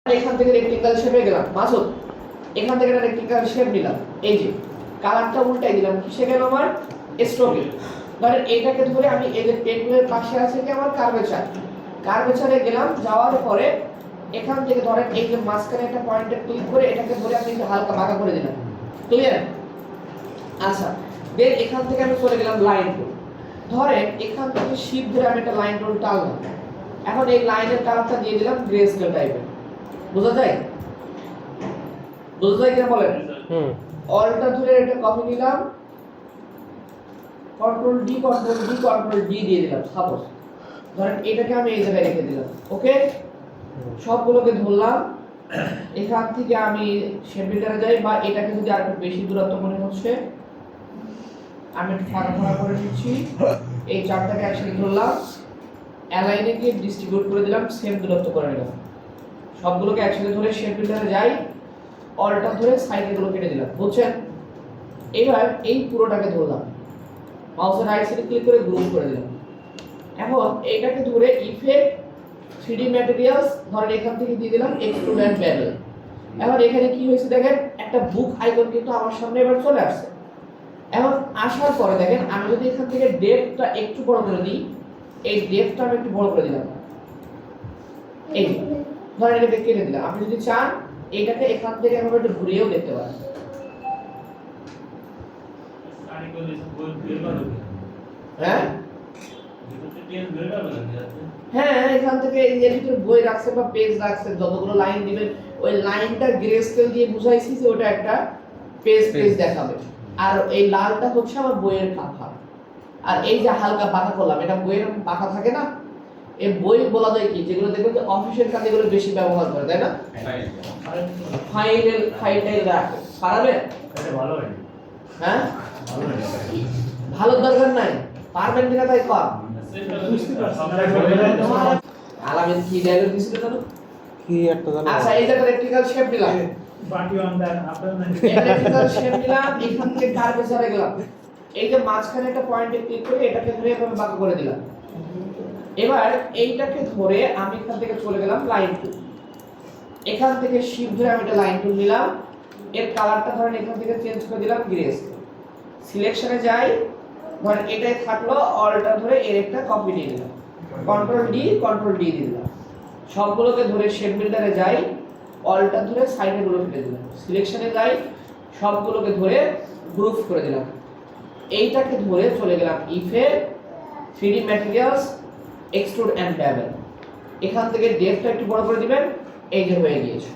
এখান থেকে রেক্টেঙ্গেল শেপে গেলাম মাসুদ, এখান থেকে একটা রেক্টেঙ্গেল শেপ নিলাম, এই যে কালারটা উল্টাই দিলাম, কিসে গেল আমার স্ট্রোকে। ধরেন এটাকে ধরে আমি এই যে পেন্ডুলের পাশে আছে কি আমার কার্ভেচারে গেলাম, যাওয়ার পরে এখান থেকে ধরেন এই যে মাঝখানে একটা পয়েন্টে ক্লিক করে এটাকে ধরে আমি হালকা বাঁকা করে দিলাম, ক্লিয়ার? আচ্ছা, দেন এখান থেকে আমি চলে গেলাম লাইন টুল। ধরেন এখান থেকে শিপ ধরে আমি একটা লাইন টুল টানলাম, এখন এই লাইনের কালারটা দিয়ে দিলাম গ্রে স্কেল টাইপের। বোঝা যায় কিনা বলেন? অলটা ধরে এটা কপি নিলাম, কন্ট্রোল ডি দিয়ে দিলাম। সাপোজ ধরেন এটাকে আমি এই জায়গায় রেখে দিলাম, ওকে? সবগুলোকে ধরলাম, এখান থেকে আমি শেপ বিল্ডারে যাই, বা এটাকে যদি আরেকটু বেশি দূরত্ব মনে হচ্ছে আমি একটু ফাঁকা করে নিচ্ছি, এই চারটাকে একসাথে ধরলাম, অ্যালাইনে গিয়ে ডিস্ট্রিবিউট করে দিলাম, সেম দূরত্ব করে নিলাম। সবগুলোকে একসাথে ধরে শেপ বিল্ডারে যাই, অলটা ধরে সাইডগুলো কেটে দিলাম, বুঝছেন? এবার এই পুরোটাকে ধরলাম, মাউসের রাইট সাইডে ক্লিক করে গ্রুপ করে দিলাম। এখন এইটাকে ধরে ইফেক্ট 3D ম্যাটেরিয়ালস ধরেন এখান থেকে দিয়ে দিলাম এক্সট্রুড এন্ড বেভেল। এখন এখানে কি হয়েছে দেখেন, একটা বুক আইকন কিন্তু আমার সামনে এবার চলে আসছে। এখন আসার পরে দেখেন আমি যদি এখান থেকে ডেপথটা একটু বড় করে দিই, এই ডেপথটা আমি একটু বড় করে দিলাম, এই ধরেন এটাকে কেটে দিলাম। আপনি যদি চান এটাকে এখান থেকে এভাবে একটু ঘুরিয়েও দেখতে পারেন। হ্যাঁ হ্যাঁ, এখান থেকে এর ভিতরে বই রাখছে বা পেজ রাখছে, যতগুলো লাইন দিবেন ওই লাইনটা গ্রে স্কেল দিয়ে বুঝাইছি যে ওটা একটা পেজ দেখাবে। আর এই লালটা হচ্ছে আমার বইয়ের কাঁথা, আর এই যে হালকা বাঁকা করলাম এটা বইয়ের বাঁকা থাকে না, এই বই বলা যায় কি, যেগুলো দেখবেন যে অফিসের কাজে এগুলো বেশি ব্যবহার করে, তাই না? ফাইল রাখে পারবেন, এটা ভালো হয়। হ্যাঁ ভালো হয়। ভালো দরকার নাই, পারবেন কিনা তাই কর। আলামিন কি ডায়লগ দিছিল জানো? কি একটা জানো? আচ্ছা, এই জায়গায় রেক্টিক্যাল শেপ দিলাম, পার্টি অন দ্যাট আপনার রেক্টিক্যাল শেপ দিলাম, এখান থেকে কার্ভেচারে গেলাম, এই যে মাঝখানে একটা পয়েন্টে ক্লিক করে এটাকে ধরে এভাবে বাঁকা করে দিলাম। এবার এইটাকে ধরে আমি এখান থেকে চলে গেলাম লাইন টুল, এখান থেকে শিপ ধরে আমি একটা লাইন টুল নিলাম, এর কালারটা ধরেন এখান থেকে চেঞ্জ করে দিলাম গ্রে স্কেল। সিলেকশনে যাই, ধরেন এটাই থাকলো, অলটা ধরে এর একটা কপি নিয়ে নিলাম, কন্ট্রোল ডি দিলাম। সবগুলোকে ধরে শেপ বিল্ডারে যাই, অলটা ধরে সাইডে গুলো কেটে দিলাম, সিলেকশনে যাই, সবগুলোকে ধরে গ্রুপ করে দিলাম। এইটাকে ধরে চলে গেলাম effect 3D materials extrude and bevel, এখান থেকে ডেপথটা একটু বড় করে দিবেন, এই যে হয়ে গিয়েছে।